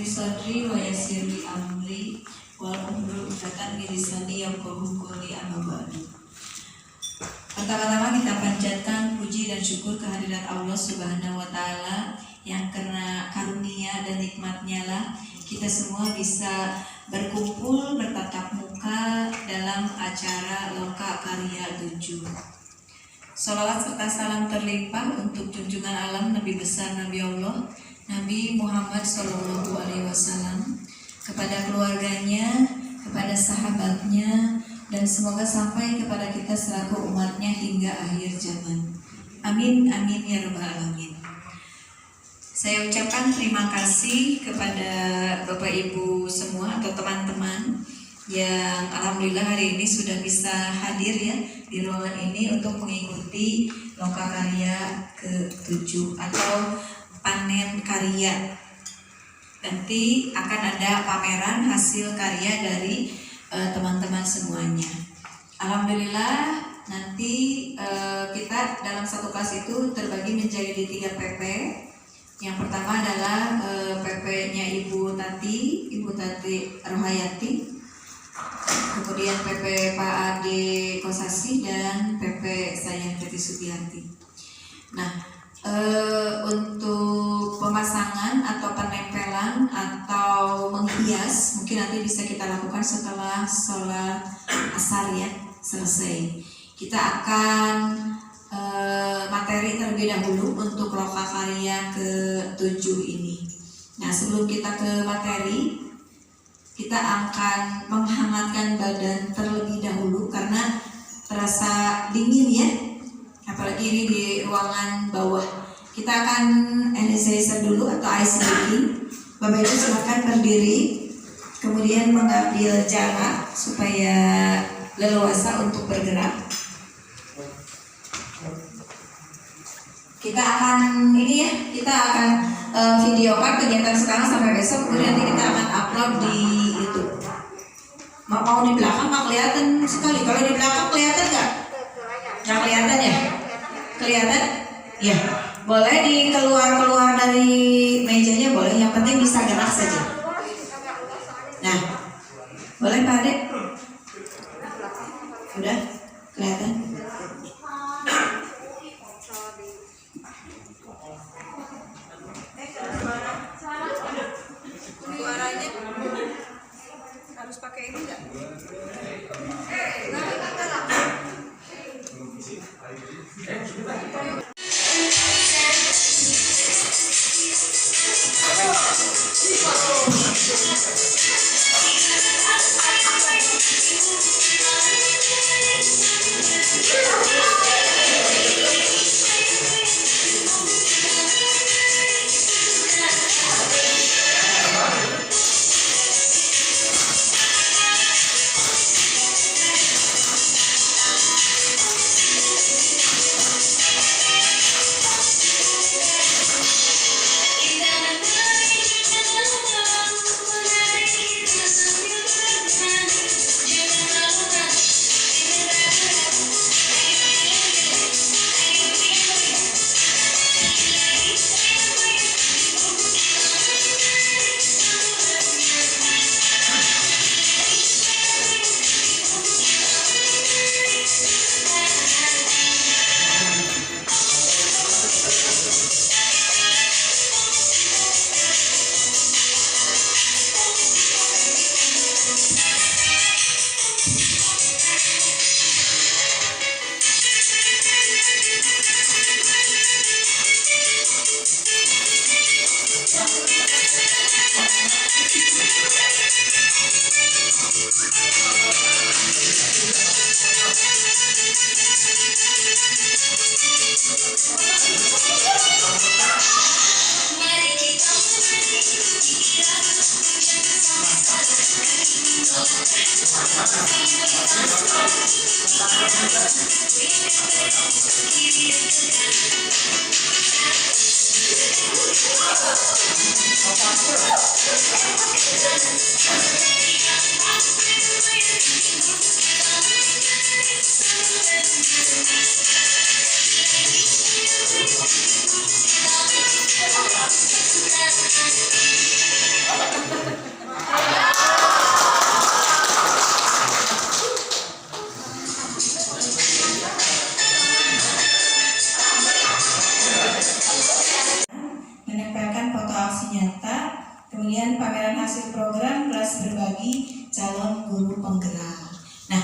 sadri wa yassir li amri wal umru ikatan bilisani yafqahu qawli amma ba'du. Pertama-tama kita panjatkan puji dan syukur kehadirat Allah Subhanahu wa taala yang karena karunia dan nikmatnya lah kita semua bisa berkumpul bertatap muka dalam acara Loka Karya 7. Salawat serta salam terlimpah untuk junjungan alam Nabi besar Nabi Allah Nabi Muhammad SAW, kepada keluarganya, kepada sahabatnya, dan semoga sampai kepada kita selaku umatnya hingga akhir zaman. Amin, amin ya rabbal alamin. Saya ucapkan terima kasih kepada Bapak Ibu semua atau teman-teman yang alhamdulillah hari ini sudah bisa hadir ya di ruangan ini untuk mengikuti Loka Karya ke-7 atau panen karya. Nanti akan ada pameran hasil karya dari teman-teman semuanya. Alhamdulillah nanti kita dalam satu kelas itu terbagi menjadi 3 PP. Yang pertama adalah PP-nya Ibu Tati Rohayati, kemudian PP Pak Ade Kosasi, dan PP saya Teti Sugiyarti. Nah, untuk pemasangan atau penempelan atau menghias mungkin nanti bisa kita lakukan setelah sholat asar ya selesai. Kita akan materi terlebih dahulu untuk Loka Karya ke-7 ini. Nah, sebelum kita ke materi, kita akan menghangatkan badan terlebih dahulu karena terasa dingin ya, apalagi ini di ruangan bawah. Kita akan energizer dulu atau ice baking. Bapak Ibu silakan berdiri, kemudian mengambil jarak supaya leluasa untuk bergerak. Kita akan kita akan videokan kegiatan sekarang sampai besok, kemudian nanti kita akan upload di YouTube. Mau di belakang nggak kelihatan sekali. Kalau di belakang kelihatan nggak? Nggak kelihatan ya? Kelihatan? Ya. Boleh keluar dari mejanya, boleh. Yang penting bisa gerak saja. Nah, boleh Pak Ade? Udah? Kelihatan? Suaranya harus pakai ini enggak? Kemudian pameran hasil program kelas berbagi calon guru penggerak. Nah,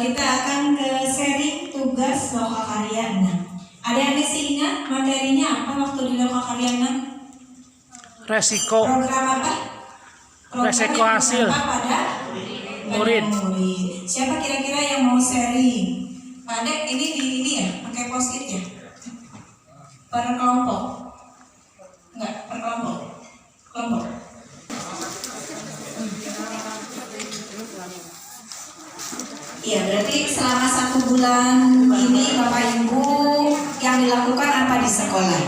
kita akan ke sharing tugas lokal karya 6. Ada yang masih ingat materinya apa waktu di lokal karya 6? Resiko. Program apa? Program Resiko hasil pada murid. Siapa kira-kira yang mau sharing? Pak Dek, ini ya, pakai post-it ya? Per kelompok? Enggak, per kelompok. Kelompok. Iya, berarti selama 1 bulan ini Bapak Ibu yang dilakukan apa di sekolah?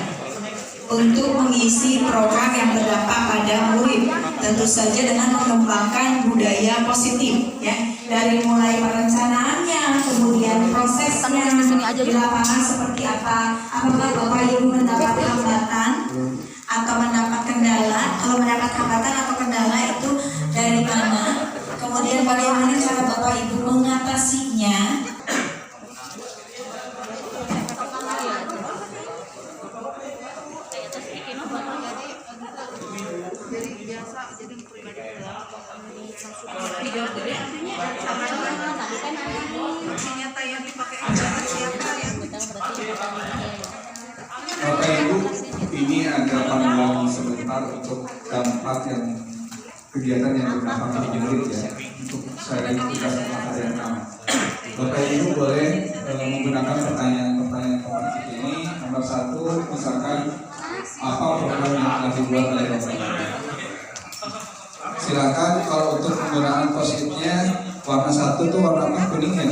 Untuk mengisi program yang berdampak pada murid, tentu saja dengan mengembangkan budaya positif, ya, dari mulai perencanaannya, kemudian prosesnya di lapangan seperti apa. Apakah Bapak Ibu mendapat hambatan atau mendapat kendala? Kalau mendapat hambatan atau kendala itu dari mana? Kemudian bagaimana cara Bapak Ibu mengatasinya? Bapak Ibu, ini ada panduan sebentar untuk dampak yang kegiatan yang berdampak bagi murid ya, untuk sharing tugas lokal karya 6. Bapak Ibu boleh menggunakan pertanyaan-pertanyaan tematik ini. Nomor 1, misalkan apa program yang telah dibuat oleh Bapak Ibu. Silakan, kalau untuk penggunaan post-itnya warna 1 tuh warna apa? Kuning ya?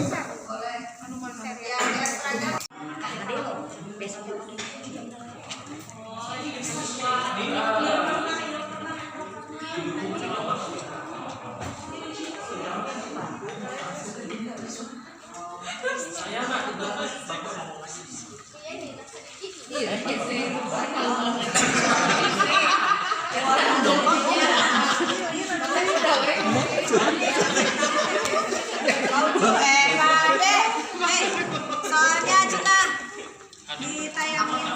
Soalnya cina ditayangin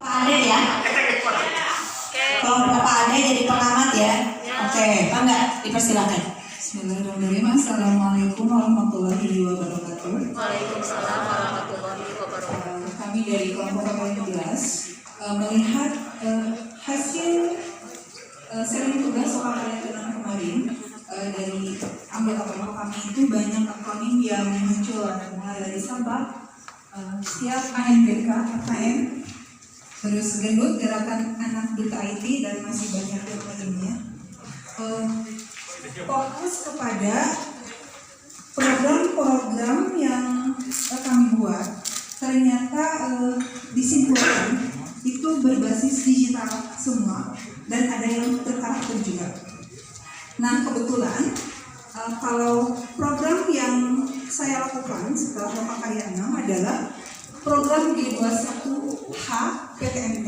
Pak Ade ya? Kalau Bapak Ade jadi pengamat ya? Oke, Pak enggak? Dipersilakan. Bismillahirrahmanirrahim. Assalamualaikum warahmatullahi wabarakatuh. Waalaikumsalam warahmatullahi wabarakatuh. Kami dari kelompok 18 melihat hasil sharing tugas soal karya tenang kemarin dari anggota kelompok kami itu banyak akronim yang muncul, mulai dari sabak, siap ANBK, KKN, terus gendut gerakan anak duta IT, dan masih banyak yang lainnya. Fokus kepada program-program yang kami buat ternyata disimpulkan itu berbasis digital semua dan ada yang terkarakter juga. Nah, kebetulan kalau program yang saya lakukan setelah lokal karya 6 adalah program G21H PTMT.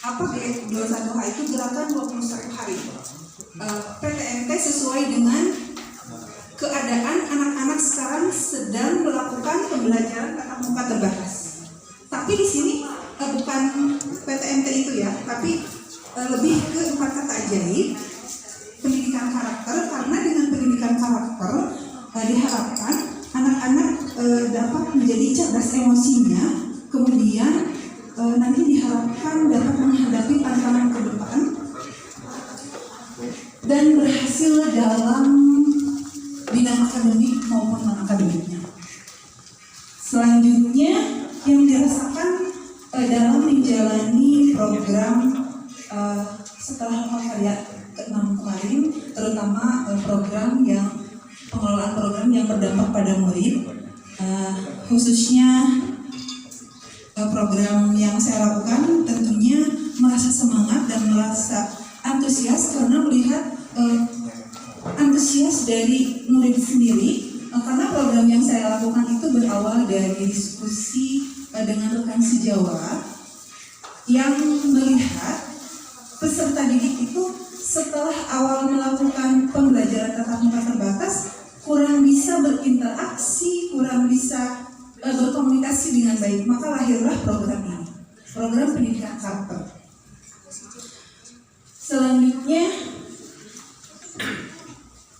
Apa G21H itu? Gerakan 21 hari. PTMT sesuai dengan keadaan anak-anak sekarang sedang melakukan pembelajaran tatap muka terbatas. Tapi di sini bukan PTMT itu ya, tapi lebih ke 4 kata ajaib, pendidikan karakter, karena dengan pendidikan karakter diharapkan anak-anak dapat menjadi cerdas emosinya, kemudian nanti diharapkan dapat menghadapi tantangan ke depan dan berhasil dalam bidang akademik maupun non-akademiknya. Selanjutnya yang dirasakan dalam menjalani program setelah karya ke-6 kemarin, terutama program yang pengelolaan program yang berdampak pada murid, khususnya program yang saya lakukan tentunya merasa semangat dan merasa antusias karena melihat antusias dari murid sendiri, karena program yang saya lakukan itu berawal dari diskusi dengan rekan sejawat yang melihat peserta didik itu setelah awal melakukan pembelajaran tatap muka terbatas kurang bisa berinteraksi, kurang bisa berkomunikasi dengan baik, maka lahirlah program ini, program pendidikan karakter. Selanjutnya,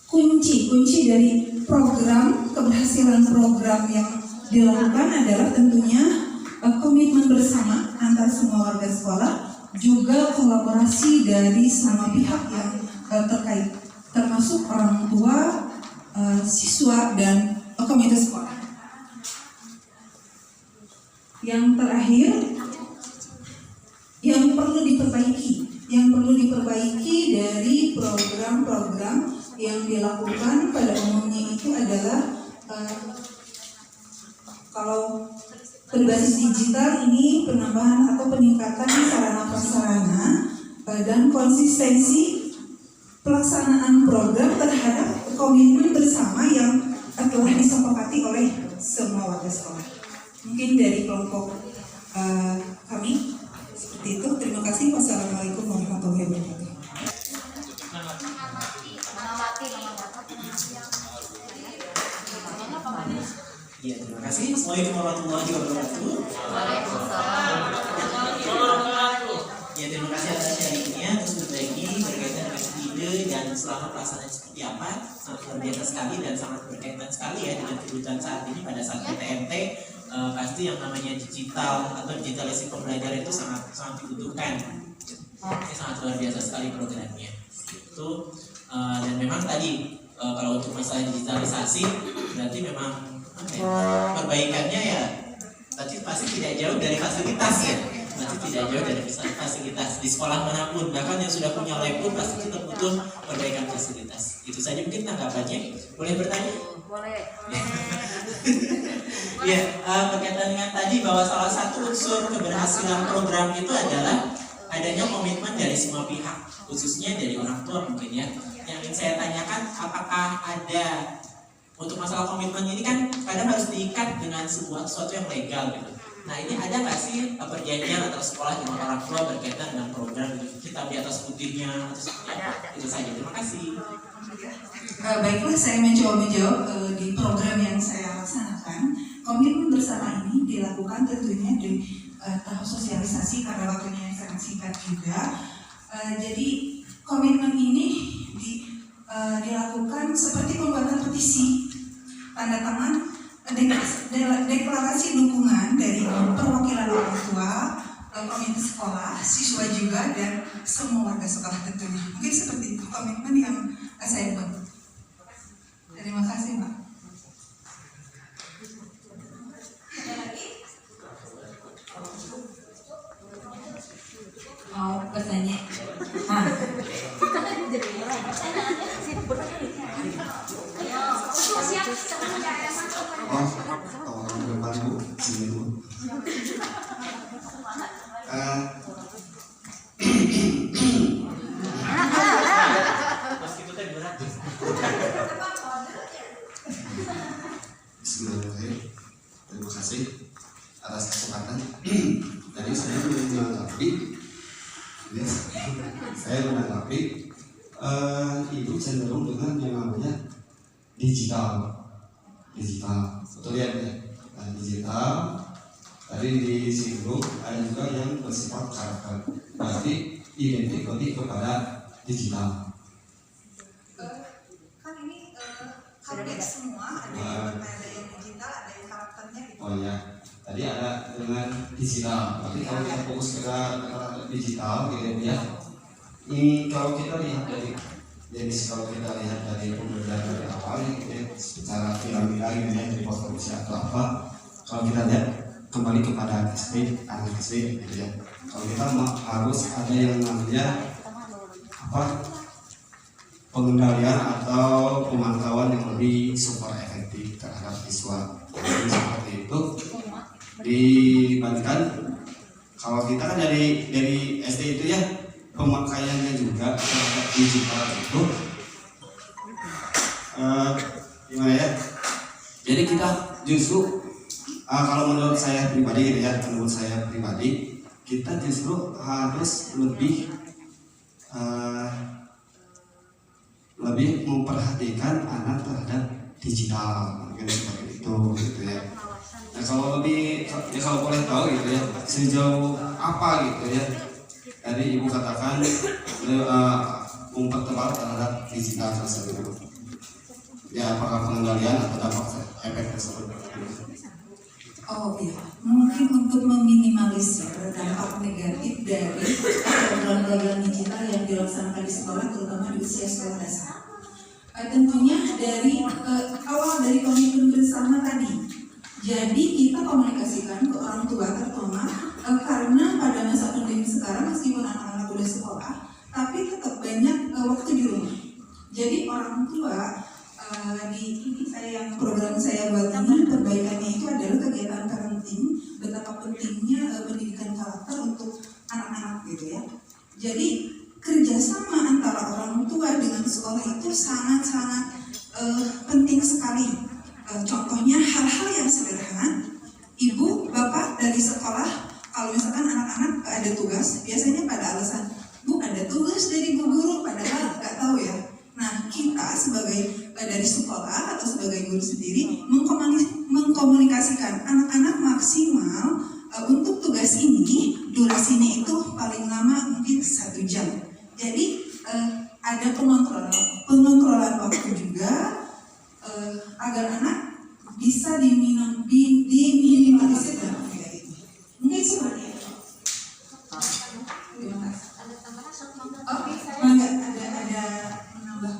kunci dari program, keberhasilan program yang dilakukan adalah tentunya komitmen bersama antar semua warga sekolah, juga kolaborasi dari semua pihak yang terkait, termasuk orang tua, siswa, dan komite sekolah. Yang terakhir, yang perlu diperbaiki dari program-program yang dilakukan pada umumnya itu adalah kalau berbasis digital ini penambahan atau peningkatan sarana prasarana dan konsistensi pelaksanaan program terhadap komitmen bersama yang telah disepakati oleh semua warga sekolah. Mungkin dari kelompok kami seperti itu. Terima kasih. Wassalamualaikum warahmatullahi wabarakatuh. Ya, terima kasih. Assalamualaikum warahmatullahi wabarakatuh. Ya, terima kasih atas sharingnya, terus berbagi berkaitan dengan ide dan selama pelaksanaan seperti apa. Sangat luar biasa sekali dan sangat berkaitan sekali ya dengan kebutuhan saat ini pada saat PTMT. Pasti yang namanya digital atau digitalisasi pembelajaran itu sangat dibutuhkan. Ini sangat luar biasa sekali programnya. Itu dan memang tadi kalau untuk masalah digitalisasi berarti memang perbaikannya ya pasti tidak jauh dari fasilitas ya. Pasti tidak jauh dari fasilitas di sekolah manapun, bahkan yang sudah punya lab pun pasti tetap butuh perbaikan fasilitas. Itu saja mungkin tanggapannya. Boleh bertanya? Boleh. Ya, berkaitan dengan tadi bahwa salah satu unsur keberhasilan program itu adalah adanya komitmen dari semua pihak, khususnya dari orang tua mungkin ya. Yang ingin saya tanyakan, apakah ada untuk masalah komitmen ini kan kadang harus diikat dengan sesuatu yang legal gitu. Nah ini ada nggak sih perjanjian antara sekolah dengan orang tua berkaitan dengan program gitu? Kita di atas putihnya atau seperti apa? Itu saja. Terima kasih. Baiklah, saya mencoba menjawab di program yang saya laksanakan. Komitmen bersama ini dilakukan tentunya di tahap sosialisasi karena waktunya yang sangat singkat juga. Jadi komitmen ini dilakukan seperti pembuatan petisi, tanda tangan, deklarasi dukungan dari perwakilan orang tua, komite sekolah, siswa juga, dan semua warga sekolah tentunya. Mungkin seperti itu komitmen yang saya buat. Terima kasih, Mbak. Mau bertanya? Depan Bu, sini Bu. Bismillahirrahmanirrahim. Terima kasih atas kesempatan. Tadi saya menanggapi Ibu cenderung dengan yang namanya digital, betul ya? Digital. Tadi disinggung ada juga yang bersifat karakter, berarti identik lebih kepada digital. Kan ini hampir semua ada yang digital, ada yang karakternya gitu. Oh ya, tadi ada dengan digital. Berarti kalau kita fokus ke digital gitu ya. Ini kalau kita lihat dari kalau kita lihat dari pembelajaran dari awal gitu ya, secara piramida gitu ya, dari post atau apa, kalau kita lihat kembali kepada SD, anak SD gitu ya. Kalau kita harus ada yang namanya pengendalian atau pemantauan yang lebih super efektif terhadap siswa. Jadi seperti itu dibandingkan kalau kita kan dari SD itu ya, pemakaiannya juga terhadap digital itu gimana ya? Jadi kita justru kalau menurut saya pribadi gitu ya, kita justru harus lebih memperhatikan anak terhadap digital, mungkin seperti itu gitu ya. Nah kalau lebih, ya kalau boleh tahu gitu ya, sejauh apa gitu ya, tadi Ibu katakan mempertebal terhadap digital tersebut. Ya apakah pengendalian atau dampak efek tersebut? Oh iya, mungkin untuk meminimalisir dampak negatif dari program-program digital yang dilaksanakan di sekolah, terutama di usia sekolah dasar. Tentunya dari awal dari komitmen bersama tadi. Jadi kita komunikasikan ke orang tua terutama karena pada masa pandemi sekarang meskipun anak-anak udah sekolah, tapi tetap banyak waktu di rumah. Jadi orang tua di ini saya yang program saya buat ini perbaikannya itu adalah kegiatan parenting, betapa pentingnya pendidikan karakter untuk anak-anak gitu ya. Jadi kerjasama antara orang tua dengan sekolah itu sangat-sangat penting sekali. Contohnya hal-hal yang sederhana, ibu, bapak dari sekolah, kalau misalkan anak-anak ada tugas, biasanya pada alasan, Bu ada tugas dari Bu Guru, padahal nggak tahu ya. Nah kita sebagai dari sekolah atau sebagai guru sendiri mengkomunikasikan anak-anak maksimal untuk tugas ini, durasinya itu paling lama mungkin 1 jam. Jadi ada pengontrolan waktu juga agar anak bisa diminimalisir dalam negatif. Mungkin seperti itu. Terima kasih. Oh, enggak ada menambah.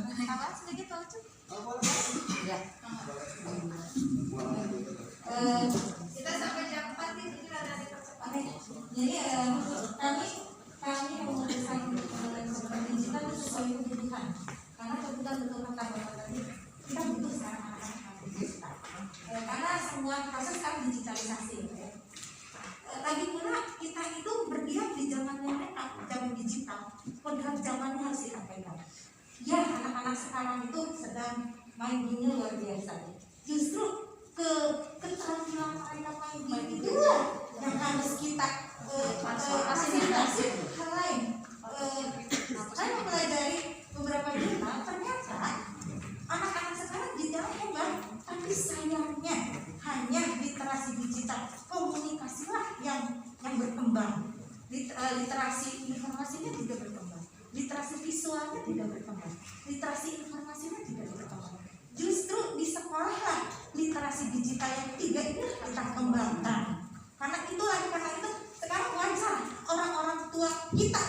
Kita sampai jam 4 ini kita ada dipercepat. Jadi kami mendesain program digital sesuai kebutuhan. Karena kebutuhan untuk kata-kata tadi kita butuh sekarang anak-anak digital. Karena semua proses kan digitalisasi ya. Lagi pula kita itu berdiam di zamannya mereka, zaman digital. Padahal zamannya harus kita pegang. Ya anak-anak sekarang itu sedang main game luar biasa. Justru keterampilan mereka main game itu yang harus kita fasilitasi hal lain. Saya mempelajari beberapa jurnal, ternyata anak-anak sekarang digital hebat, tapi sayangnya hanya literasi digital, komunikasilah yang berkembang. Literasi informasinya tidak berkembang, literasi visualnya tidak berkembang, literasi informasinya tidak berkembang. Justru di sekolah lah literasi digital yang ketiga ini kita kembangkan. Karena itu sekarang wajar orang-orang tua kita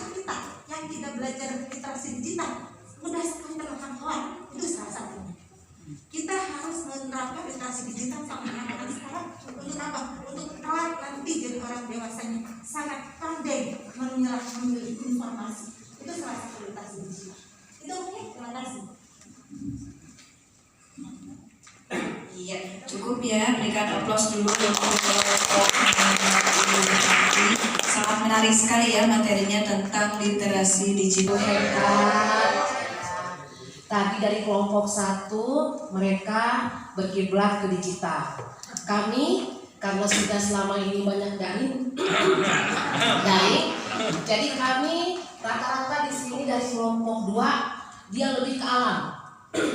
yang tidak belajar literasi digital mudah sekali termakan hoax. Itu salah satunya. Kita harus menerapkan literasi digital sama anak-anak sekarang untuk apa? Untuk kelak nanti jadi orang dewasanya sangat pandai memilih informasi. Itu salah satu literasi digital. Itu oke, terima kasih. Iya, cukup ya, berikan aplaus dulu untuk kelompok sangat menarik sekali ya materinya tentang literasi digital. Tadi dari kelompok 1 mereka berkiblat ke digital. Kami karena sudah selama ini banyak daring, jadi kami rata-rata di sini dari kelompok 2 dia lebih ke alam,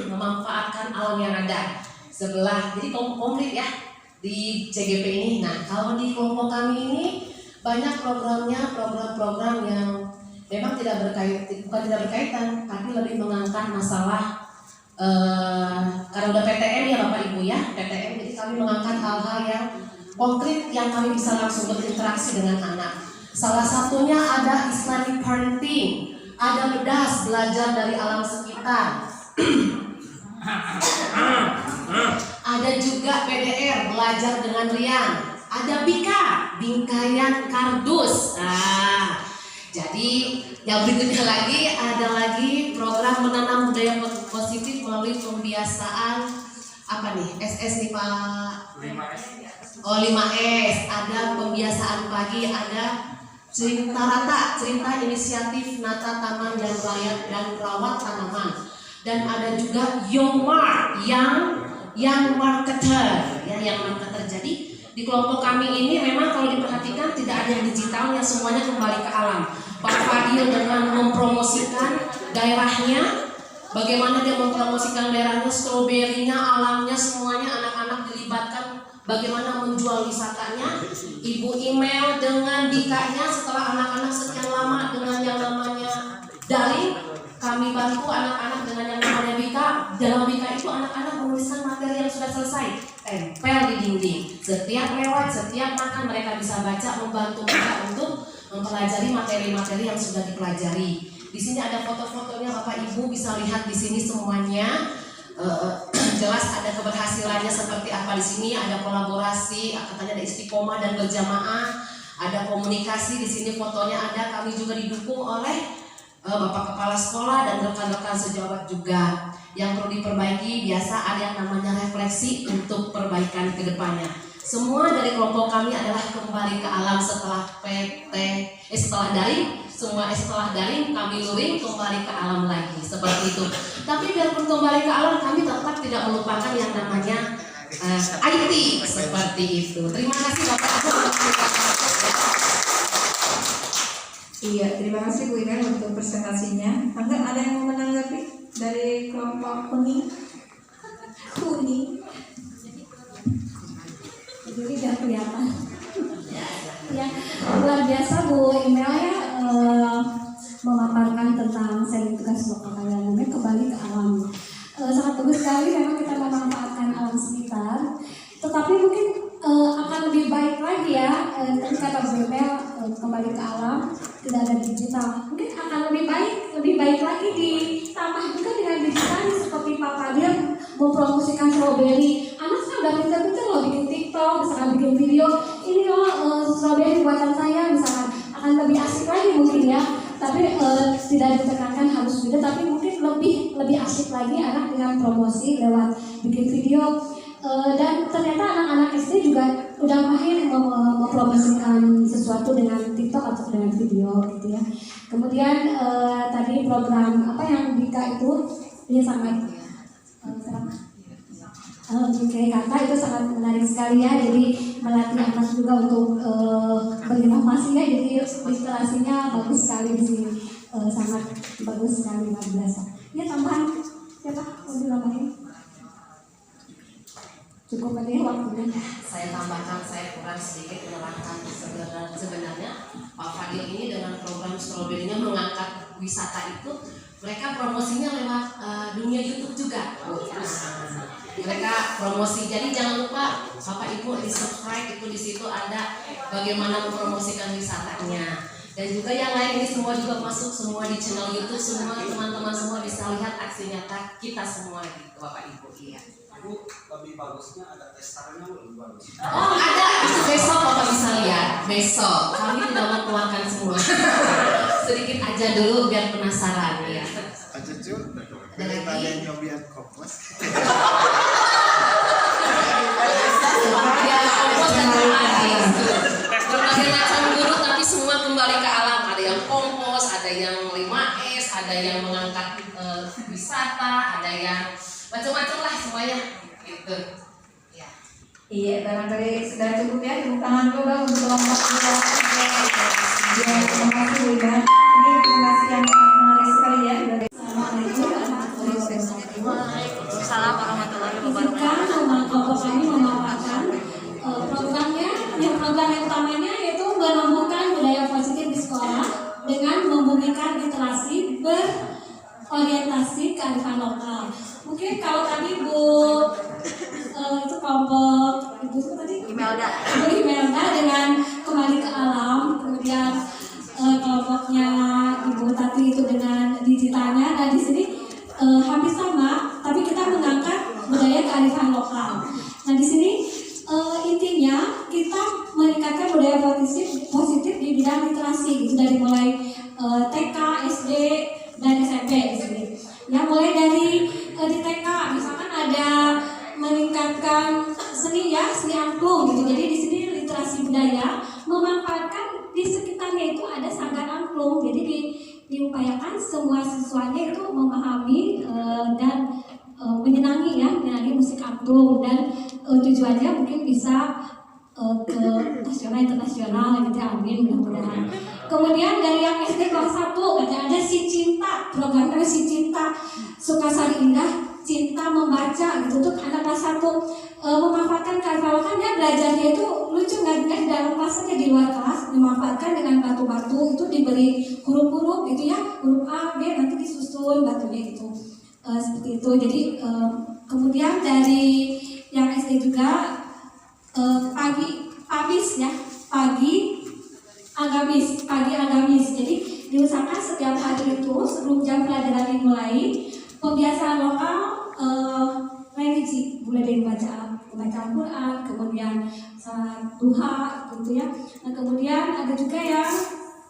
memanfaatkan alam yang ada sebelah. Jadi komplit ya di CGP ini. Nah kalau di kelompok kami ini banyak program-program yang memang tidak berkaitan, tapi lebih mengangkat masalah karena udah PTM ya Bapak Ibu ya, PTM. Jadi kami mengangkat hal-hal yang konkret yang kami bisa langsung berinteraksi dengan anak. Salah satunya ada Islamic parenting, ada BEDAS, belajar dari alam sekitar. Ada juga PDR, belajar dengan riang. Ada BIKA, bingkaian kardus. Jadi yang berikutnya lagi ada lagi program menanam budaya positif melalui pembiasaan apa nih? SS nih Pak? 5S. Oh 5S. Ada pembiasaan pagi, ada cerita rata, cerita inisiatif nata taman dan rawat tanaman. Dan ada juga Yomar yang marketer ya, yang marketer. Jadi di kelompok kami ini memang kalau diperhatikan tidak ada yang digitalnya, semuanya kembali ke alam. Pak Fadil dengan mempromosikan daerahnya, bagaimana dia mempromosikan daerahnya, stroberinya, alamnya, semuanya anak-anak dilibatkan bagaimana menjual wisatanya. Ibu email dengan Bika-nya setelah anak-anak sekian lama dengan yang namanya daring, kami bantu anak-anak dengan yang namanya Bika. Dalam Bika itu anak-anak menuliskan materi yang sudah selesai, tempel di dinding. Setiap lewat, setiap makan mereka bisa baca, membantu mereka untuk mempelajari materi-materi yang sudah dipelajari. Di sini ada foto-fotonya, Bapak Ibu bisa lihat di sini semuanya. Jelas ada keberhasilannya seperti apa. Di sini ada kolaborasi, katanya ada istiqomah dan berjamaah, ada komunikasi. Di sini fotonya ada. Kami juga didukung oleh Bapak Kepala Sekolah dan rekan-rekan sejawat juga. Yang perlu diperbaiki, biasa ada yang namanya refleksi untuk perbaikan ke depannya. Semua dari kelompok kami adalah kembali ke alam setelah setelah daring. Setelah daring kami luring kembali ke alam lagi, seperti itu. Tapi biarpun kembali ke alam, kami tetap tidak melupakan yang namanya IT, seperti itu. Terima kasih Bapak Ibu. Iya, terima kasih Bu Ina untuk presentasinya. Ada yang mau menanggapi dari kelompok kuning? Jadi tidak kelihatan. Ya, luar biasa Bu Email ya, memaparkan tentang sharing tugas lokal kalian, kembali ke alam. Sangat bagus sekali memang kita memanfaatkan alam sekitar, tetapi mungkin akan lebih baik lagi ya, tadi kata Bu Email, kembali ke alam, tidak ada digital. Mungkin akan lebih baik lagi ditambah juga dengan digital, seperti Pak Fadil mempromosikan strawberry. Anak saya udah pintar-pintar loh bikin TikTok, misalkan bikin video, ini loh strawberry buatan saya, misalkan akan lebih asik lagi mungkin ya. Tapi tidak ditekankan harus video, tapi mungkin lebih asik lagi anak dengan promosi lewat bikin video. Dan ternyata anak-anak SD juga udah mahir mempromosikan sesuatu dengan TikTok atau dengan video gitu ya. Kemudian tadi program apa yang Bika itu dia sangat kata itu sangat menarik sekali ya. Jadi melatih anak juga untuk berinovasi ya. Jadi literasinya bagus sekali di sini, sangat bagus sekali, luar biasa. Ya tambahan siapa mau ditambahin? Cukup aja waktunya. Saya tambahkan, saya kurang sedikit menerangkan sebenarnya Pak Fadil ini dengan program strawberry-nya mengangkat wisata itu, mereka promosinya lewat dunia YouTube juga. Mereka promosi, jadi jangan lupa Bapak Ibu di subscribe, itu di situ ada bagaimana mempromosikan wisatanya. Dan juga yang lain ini semua juga masuk semua di channel YouTube, semua teman-teman semua bisa lihat aksi nyata kita semua gitu Bapak Ibu. Iya. Bu, lebih bagusnya ada testernya lebih bagus. Oh ada, besok Bapak bisa lihat. Besok kami tidak mau keluarkan semua. Sedikit aja dulu biar penasaran ya. Cucu, Ada lagi? nyobian kompos. Ya kompos dan air. Berbagai macam guru tapi semua kembali ke alam. Ada yang kompos, ada yang 5S, ada yang mengangkat wisata, ada yang macam-macam lah semuanya gitu. Ya. Iya, barangkali sudah cukup ya. Tepuk tangan dulu dong untuk kelompok kita. Ya, terima kasih Bu Ina. Ini informasi yang sangat menarik sekali ya. Assalamualaikum warahmatullahi wabarakatuh. Waalaikumsalam warahmatullahi Izinkan kelompok kami memaparkan programnya. Program yang utamanya yaitu menumbuhkan budaya positif di sekolah dengan membumikan literasi berorientasi kearifan lokal. Mungkin kalau tadi Bu itu kelompok Ibu tadi Imelda. Bu Imelda dengan kembali ke alam, kemudian kelompoknya Ibu Tati itu dengan digitalnya. Dan di sini hampir sama, tapi kita mengangkat budaya kearifan lokal. Nah di sini intinya kita meningkatkan budaya positif di bidang literasi, gitu, dari mulai TK, SD, dan SMP di sini. Ya mulai dari di TK misalkan ada meningkatkan seni ya, seni angklung gitu. Jadi di sini literasi budaya memanfaatkan di sekitarnya itu ada sanggar angklung. Jadi diupayakan semua siswanya itu memahami dan menyenangi musik angklung, dan tujuannya mungkin bisa ke nasional internasional gitu ya, amin mudah-mudahan. Kemudian dari yang SD kelas 1 ada Si Cinta, programnya Si Cinta, Sukasari Indah cinta membaca gitu untuk anak kelas 1 memanfaatkan karnaval kan dia belajarnya itu lucu nggak di dalam kelas saja, di luar kelas dimanfaatkan dengan batu-batu itu diberi huruf-huruf gitu ya, huruf A, B nanti disusun batunya gitu. Seperti itu. Jadi kemudian dari yang SD juga pagi agamis. Jadi diusahakan setiap hari itu sebelum jam pelajaran dimulai pembiasaan lokal religi, mulai dari bacaan Al-Quran, kemudian salat duha gitu ya. Nah, kemudian ada juga yang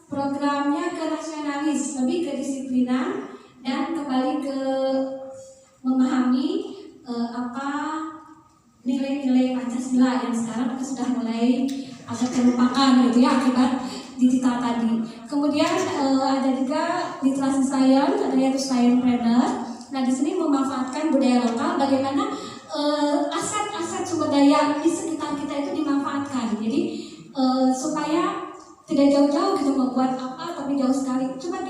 programnya ke nasionalis, lebih ke disiplinan dan kembali ke memahami apa nilai-nilai Pancasila yang sekarang kita sudah mulai agak terlupakan gitu ya akibat digital tadi. Kemudian ada juga literasi science, ada yaitu sciencepreneur. Nah, di sini memanfaatkan budaya lokal, bagaimana aset-aset sumber daya di sekitar kita itu dimanfaatkan. Jadi supaya tidak jauh-jauh gitu membuat apa, tapi jauh sekali. Coba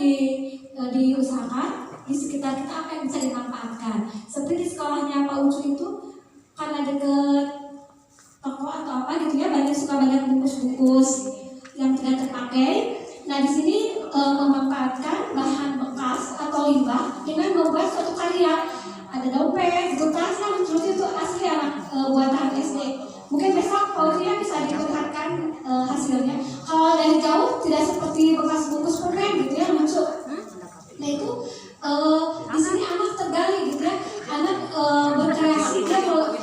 diusahakan di sekitar kita apa yang bisa dimanfaatkan. Seperti di sekolahnya Pak Ucu itu karena deket toko atau apa gitu ya, banyak bungkus-bungkus yang tidak terpakai. Nah, di sini memanfaatkan bahan bekas atau limbah dengan membuat suatu karya. Ada dompet, gitu kan, terus itu asli anak buatan SD. Mungkin besok Paulia bisa diperlihatkan hasilnya. Kalau dari jauh tidak seperti bekas bungkus permen gitu ya, lucu. Nah itu di sini anak tergali gitu ya, anak berkreasi, dia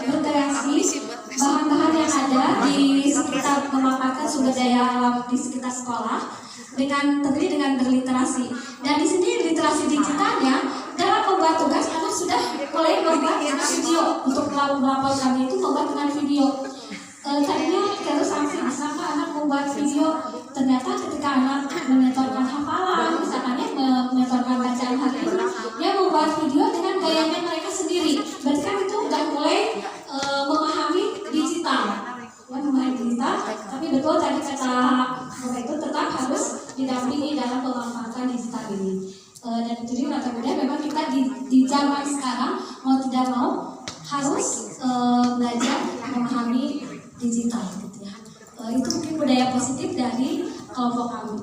berkreasi bahan-bahan yang ada di sekitar, memanfaatkan sumber daya alam di sekitar sekolah dengan berliterasi. Dan di sini literasi digitalnya dalam membuat tugas anak sudah mulai membuat video untuk melapor kami itu membuat dengan video. Tadinya terus sampai misalkan anak membuat video, ternyata ketika anak menyetorkan hafalan, misalkan ya menyetorkan bacaan hari ini, dia membuat video dengan gayanya mereka sendiri. Berarti kan itu udah mulai memahami digital, tapi betul tadi kata Bapak itu tetap harus didampingi dalam pemanfaatan digital ini. Dan itu kemudian memang kita di zaman sekarang mau tidak mau harus belajar memahami digital gitu ya. Itu mungkin budaya positif dari kelompok kami.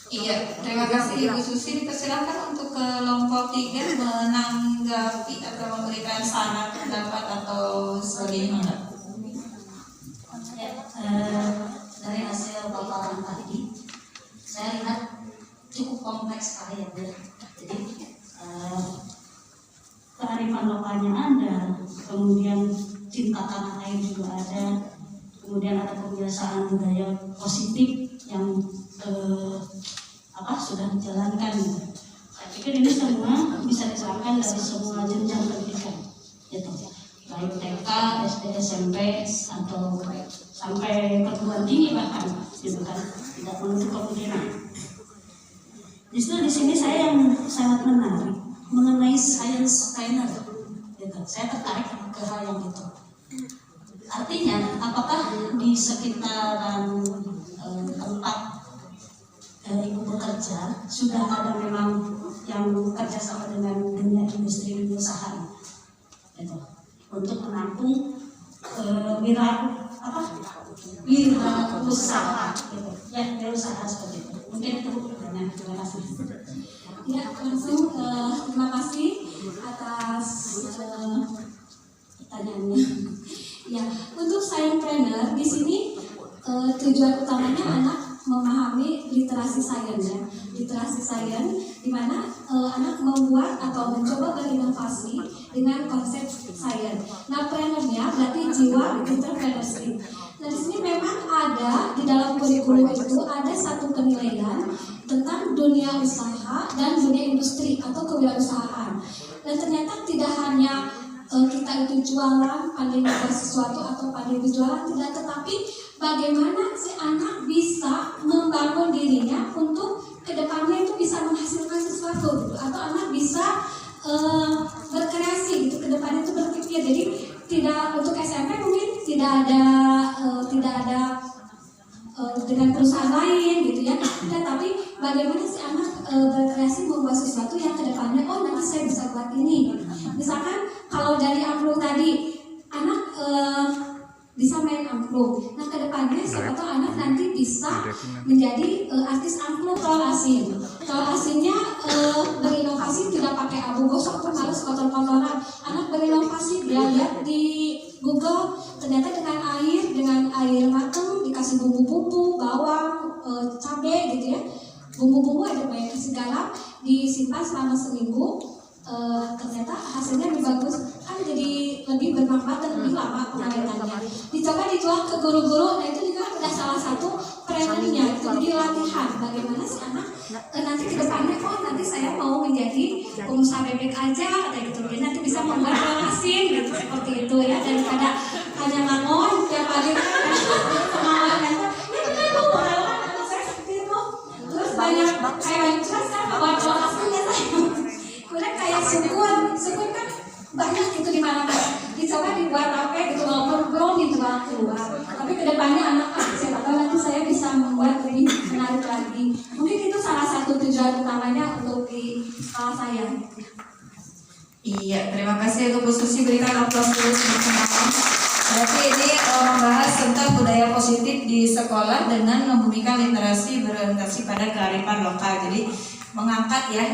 Iya, terima kasih Ibu Susi. Dipersilakan untuk kelompok 3 menanggapi atau memberikan saran, pendapat atau sebagainya. Dari hasil paparan tadi, saya lihat cukup kompleks sekali ya, Bu. Jadi kearifan lokalnya ada, kemudian cinta tanah air juga ada, kemudian ada kebiasaan budaya positif yang sudah dijalankan. Saya pikir ini semua bisa diterapkan dari semua jenjang pendidikan, gitu. Baik TK, SD, SMP, atau sampai perguruan tinggi bahkan, gitu kan, tidak menutup kemungkinan. Justru di sini saya yang sangat menarik mengenai sciencepreneur, gitu. Saya tertarik ke hal yang itu. Artinya, apakah di sekitaran tempat ibu bekerja sudah ada memang yang bekerja sama dengan dunia industri usaha, gitu, untuk menampung wirausaha, gitu. Ya, wirausaha seperti itu. Mungkin itu pertanyaan. Terima kasih. Ya, langsung terima kasih atas pertanyaannya. Ya, untuk sciencepreneur di sini tujuan utamanya anak memahami literasi sains ya. Literasi sains di mana anak membuat atau mencoba berinovasi dengan konsep sains. Nah, preneurnya berarti jiwa entrepreneurship. Nah, di sini memang ada di dalam kurikulum itu ada satu penilaian tentang dunia usaha dan dunia industri atau kewirausahaan. Dan ternyata tidak hanya kita itu jualan, pandai membuat sesuatu atau pandai berjualan, tidak, tetapi bagaimana si anak bisa membangun dirinya untuk kedepannya itu bisa menghasilkan sesuatu, gitu. Atau anak bisa berkreasi gitu, kedepannya itu berpikir. Jadi tidak, untuk SMP mungkin tidak ada dengan perusahaan lain gitu ya. Dan tapi bagaimana si anak berkreasi membuat sesuatu yang kedepannya nanti saya bisa buat ini. Misalkan kalau dari angklung tadi anak bisa main angklung. Nah kedepannya siapa tahu anak nanti bisa menjadi artis angklung. Kalau asinnya berinovasi tidak pakai abu gosok atau harus kotor-kotoran. Anak berinovasi, dia lihat di Google ternyata dengan air matang dikasih bumbu-bumbu, bawang, cabai gitu ya. Bumbu-bumbu ada banyak, kasih garam, disimpan selama seminggu. Ternyata hasilnya lebih bagus, kan jadi lebih bermanfaat dan lebih lama pengawetannya. Dicoba dijual ke guru-guru, nah itu juga udah salah satu trainingnya, itu jadi latihan bagaimana si anak nanti ke depannya, nanti saya mau menjadi pengusaha bebek aja kayak gitu, jadi nanti bisa membuat asin gitu, seperti itu ya, daripada hanya ngangon tiap hari pengalaman itu, terus banyak kayak jelas kan bawa asinnya saya. Kemudian kayak sukun kan banyak gitu di mana-mana. Dicoba dibuat apa gitu, walaupun belum dijual keluar. Tapi kedepannya anak siapa tahu nanti saya bisa membuat lebih menarik lagi. Mungkin itu salah satu tujuan utamanya untuk di sekolah saya. Iya, terima kasih untuk Bu Susi, berikan aplaus dulu teman-teman. Berarti ini membahas tentang budaya positif di sekolah dengan membumikan literasi berorientasi pada kearifan lokal. Jadi mengangkat ya,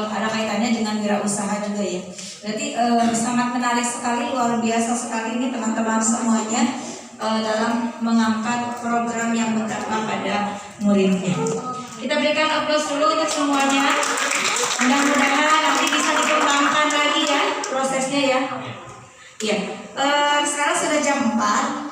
ada kaitannya dengan wirausaha juga ya. Berarti sangat menarik sekali, luar biasa sekali ini teman-teman semuanya dalam mengangkat program yang berdampak pada muridnya. Kita berikan aplaus dulu untuk semuanya. Mudah-mudahan nanti bisa dikembangkan lagi ya prosesnya ya. Iya, sekarang sudah jam 4.